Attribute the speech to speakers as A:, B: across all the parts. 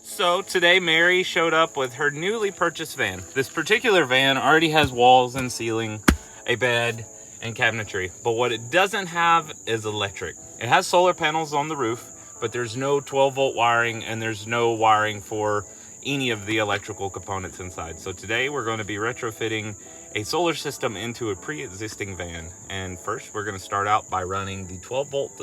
A: So today Mary showed up with her newly purchased van. This particular van already has walls and ceiling, a bed, and cabinetry. But what it doesn't have is electric. It has solar panels on the roof, but there's no 12-volt wiring and there's no wiring for any of the electrical components inside. So today we're going to be retrofitting a solar system into a pre-existing van. And first we're going to start out by running the 12-volt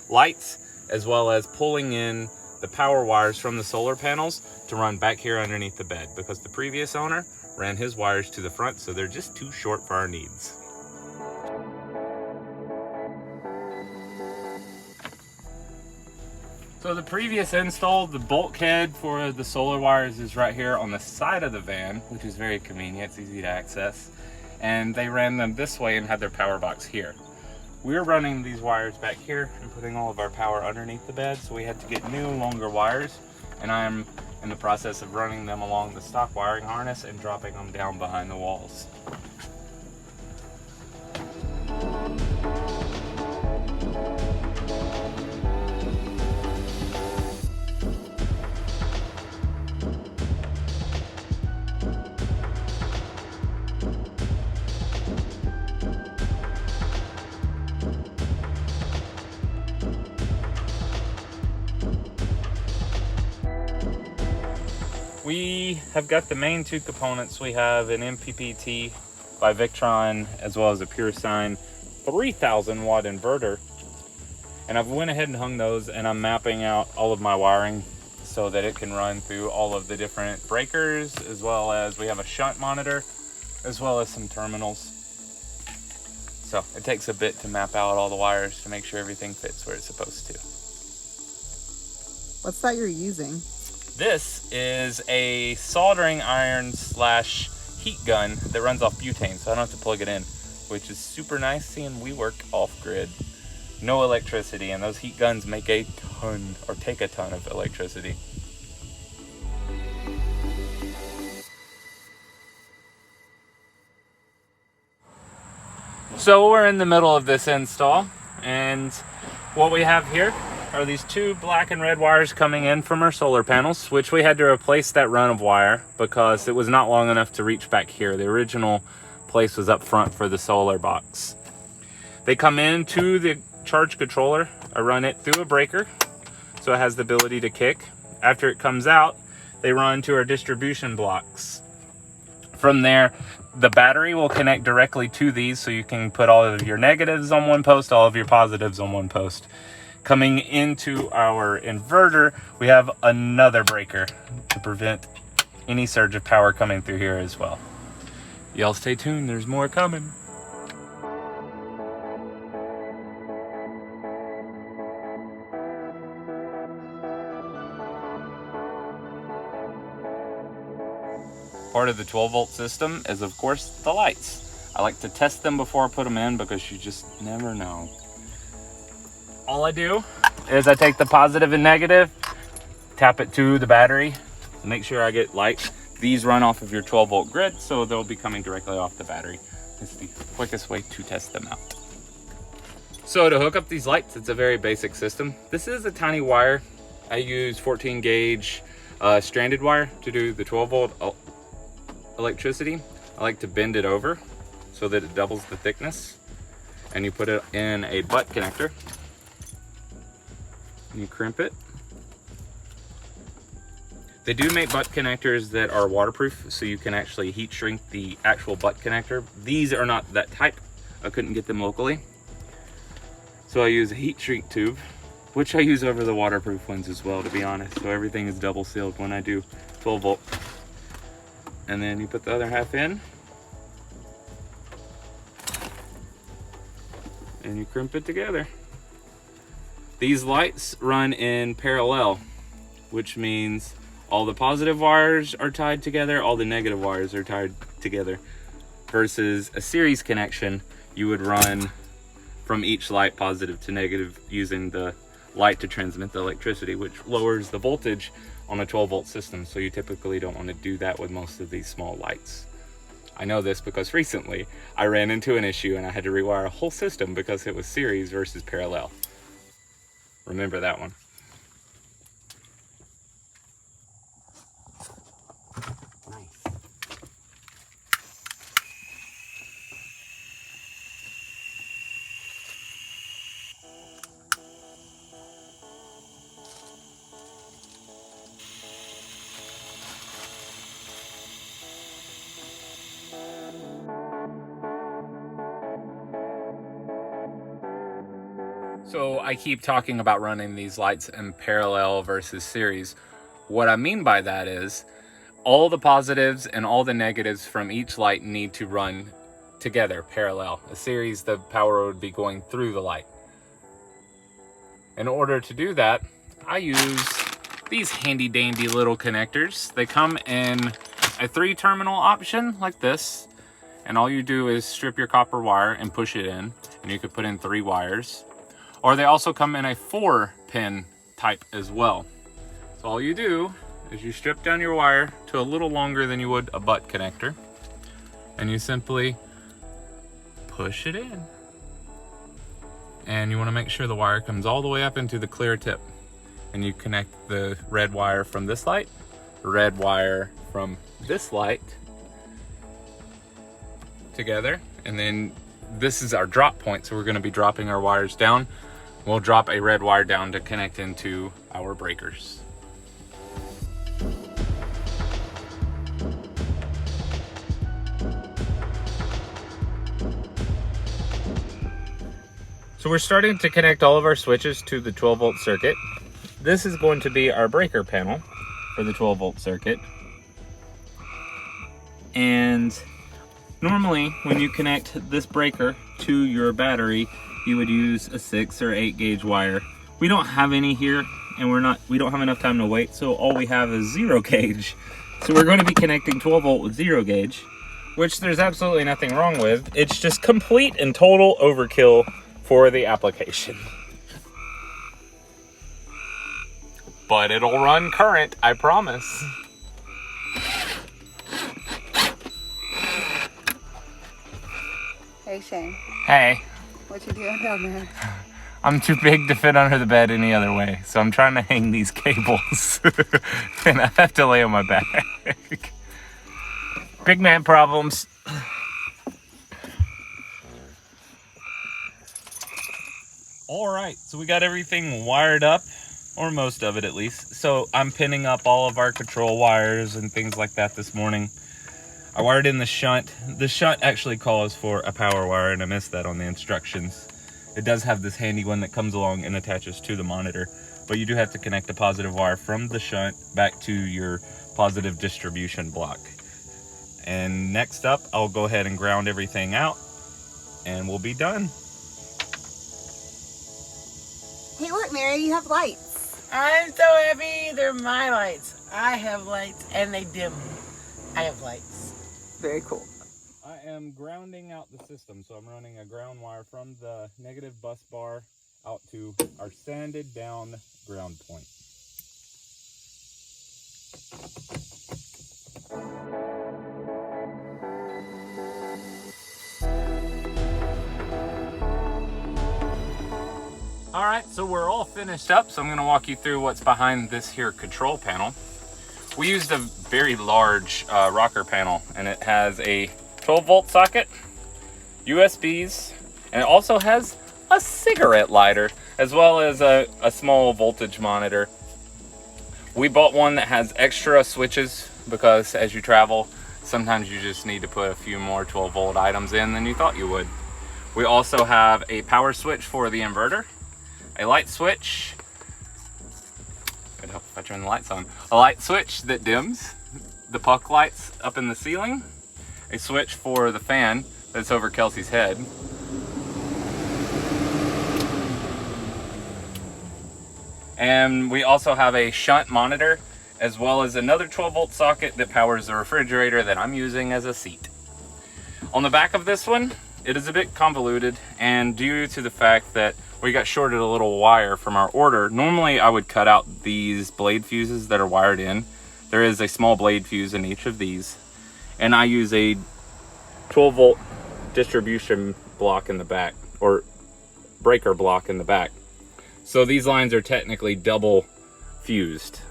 A: lights, as well as pulling in the power wires from the solar panels to run back here underneath the bed, because the previous owner ran his wires to the front, so they're just too short for our needs. So the previous install, the bulkhead for the solar wires is right here on the side of the van, which is very convenient, it's easy to access. And they ran them this way and had their power box here. We're running these wires back here and putting all of our power underneath the bed, so we had to get new, longer wires, and I'm in the process of running them along the stock wiring harness and dropping them down behind the walls. We have got the main two components. We have an MPPT by Victron, as well as a Pure Sine 3000 watt inverter. And I've went ahead and hung those, and I'm mapping out all of my wiring so that it can run through all of the different breakers, as well as we have a shunt monitor, as well as some terminals. So it takes a bit to map out all the wires to make sure everything fits where it's supposed to.
B: What's that you're using?
A: This is a soldering iron slash heat gun that runs off butane, so I don't have to plug it in, which is super nice, seeing we work off grid. No electricity, and those heat guns make a ton, or take a ton of electricity. So we're in the middle of this install, and what we have here are these two black and red wires coming in from our solar panels, which we had to replace that run of wire because it was not long enough to reach back here. The original place was up front for the solar box. They come into the charge controller. I run it through a breaker, so it has the ability to kick. After it comes out, they run to our distribution blocks. From there, the battery will connect directly to these, so you can put all of your negatives on one post, all of your positives on one post. Coming into our inverter, we have another breaker to prevent any surge of power coming through here as well. Y'all stay tuned, there's more coming. Part of the 12-volt system is, of course, the lights. I like to test them before I put them in because you just never know. All I do is I take the positive and negative, tap it to the battery, make sure I get light. These run off of your 12-volt grid, so they'll be coming directly off the battery. It's the quickest way to test them out. So to hook up these lights, it's a very basic system. This is a tiny wire. I use 14 gauge stranded wire to do the 12-volt electricity. I like to bend it over so that it doubles the thickness, and you put it in a butt connector. You crimp it. They do make butt connectors that are waterproof, so you can actually heat shrink the actual butt connector. These are not that type. I couldn't get them locally. So I use a heat shrink tube, which I use over the waterproof ones as well, to be honest. So everything is double sealed when I do 12 volt. And then you put the other half in, and you crimp it together. These lights run in parallel, which means all the positive wires are tied together, all the negative wires are tied together, versus a series connection. You would run from each light positive to negative using the light to transmit the electricity, which lowers the voltage on a 12-volt system. So you typically don't want to do that with most of these small lights. I know this because recently I ran into an issue and I had to rewire a whole system because it was series versus parallel. Remember that one. So I keep talking about running these lights in parallel versus series. What I mean by that is all the positives and all the negatives from each light need to run together, parallel. A series, the power would be going through the light. In order to do that, I use these handy dandy little connectors. They come in a 3-terminal option like this, and all you do is strip your copper wire and push it in, and you could put in 3 wires. Or they also come in a 4-pin type as well. So all you do is you strip down your wire to a little longer than you would a butt connector, and you simply push it in. And you want to make sure the wire comes all the way up into the clear tip. And you connect the red wire from this light, the red wire from this light together. And then this is our drop point, so we're going to be dropping our wires down. We'll drop a red wire down to connect into our breakers. So we're starting to connect all of our switches to the 12-volt circuit. This is going to be our breaker panel for the 12-volt circuit. And normally when you connect this breaker to your battery, you would use a 6 or 8 gauge wire. We don't have any here, and we don't have enough time to wait, so all we have is 0 gauge. So we're going to be connecting 12-volt with 0 gauge, which there's absolutely nothing wrong with. It's just complete and total overkill for the application. But it'll run current, I promise.
B: Hey Shane.
A: Hey.
B: What you doing down there?
A: I'm too big to fit under the bed any other way, so I'm trying to hang these cables. And I have to lay on my back. Big man problems. All right, so we got everything wired up, or most of it at least. So I'm pinning up all of our control wires and things like that this morning. I wired in the shunt. The shunt actually calls for a power wire, and I missed that on the instructions. It does have this handy one that comes along and attaches to the monitor, but you do have to connect a positive wire from the shunt back to your positive distribution block. And next up, I'll go ahead and ground everything out, and we'll be done.
B: Hey look, Mary, you have lights.
C: I'm so happy they're my lights. I have lights and they dim. I have lights.
B: Very cool.
A: I am grounding out the system, so I'm running a ground wire from the negative bus bar out to our sanded down ground point. All right, so we're all finished up, so I'm gonna walk you through what's behind this here control panel. We used a very large rocker panel, and it has a 12-volt socket, USBs, and it also has a cigarette lighter, as well as a small voltage monitor. We bought one that has extra switches because as you travel, sometimes you just need to put a few more 12-volt items in than you thought you would. We also have a power switch for the inverter, a light switch. It'd help if I turn the lights on. A light switch that dims the puck lights up in the ceiling. A switch for the fan that's over Kelsey's head. And we also have a shunt monitor, as well as another 12-volt socket that powers the refrigerator that I'm using as a seat. On the back of this one, it is a bit convoluted, and due to the fact that we got shorted a little wire from our order, normally I would cut out these blade fuses that are wired in. There is a small blade fuse in each of these, and I use a 12-volt distribution block in the back, or breaker block in the back. So these lines are technically double fused,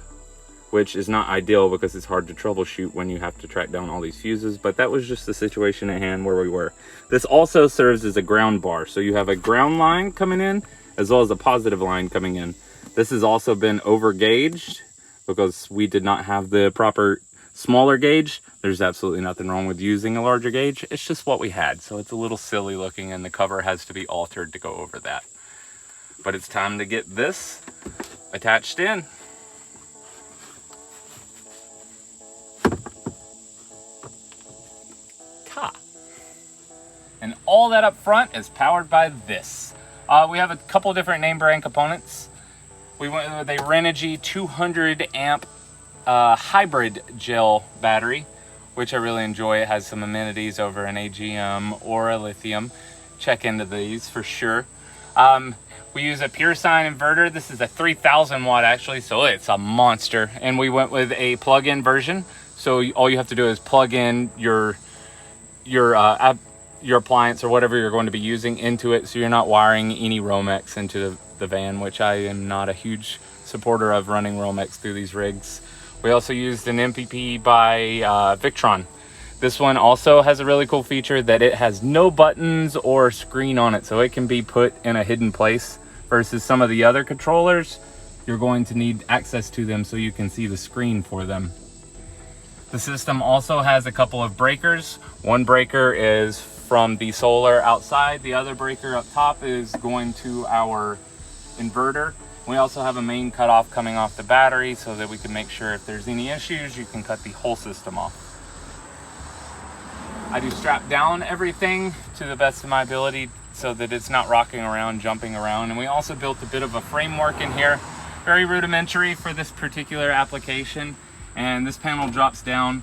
A: which is not ideal because it's hard to troubleshoot when you have to track down all these fuses, but that was just the situation at hand where we were. This also serves as a ground bar, so you have a ground line coming in as well as a positive line coming in. This has also been over gauged because we did not have the proper smaller gauge. There's absolutely nothing wrong with using a larger gauge. It's just what we had, so it's a little silly looking, and the cover has to be altered to go over that. But it's time to get this attached in. And all that up front is powered by this. We have a couple different name brand components. We went with a Renogy 200 amp hybrid gel battery, which I really enjoy. It has some amenities over an AGM or a lithium. Check into these for sure. We use a Pure Sine Inverter. This is a 3000 watt actually, so it's a monster. And we went with a plug-in version. So all you have to do is plug in your appliance or whatever you're going to be using into it, so you're not wiring any Romex into the van, which I am not a huge supporter of, running Romex through these rigs. We also used an MPP by Victron. This one also has a really cool feature that it has no buttons or screen on it, so it can be put in a hidden place versus some of the other controllers. You're going to need access to them so you can see the screen for them. The system also has a couple of breakers. One breaker is from the solar outside. The other breaker up top is going to our inverter. We also have a main cutoff coming off the battery so that we can make sure if there's any issues, you can cut the whole system off. I do strap down everything to the best of my ability so that it's not rocking around, jumping around. And we also built a bit of a framework in here, very rudimentary for this particular application. And this panel drops down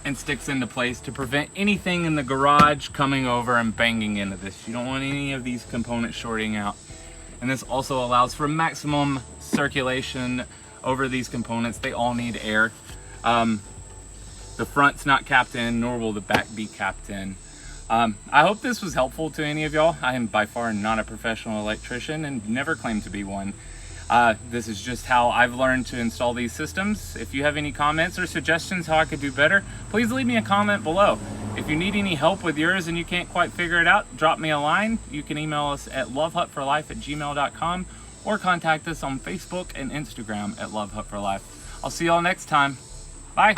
A: and sticks into place to prevent anything in the garage coming over and banging into this. You don't want any of these components shorting out. And this also allows for maximum circulation over these components. They all need air. The front's not capped in, nor will the back be capped in. I hope this was helpful to any of y'all. I am by far not a professional electrician and never claimed to be one. This is just how I've learned to install these systems. If you have any comments or suggestions how I could do better, please leave me a comment below. If you need any help with yours and you can't quite figure it out, drop me a line. You can email us at lovehutforlife@gmail.com or contact us on Facebook and Instagram at lovehutforlife. I'll see y'all next time. Bye.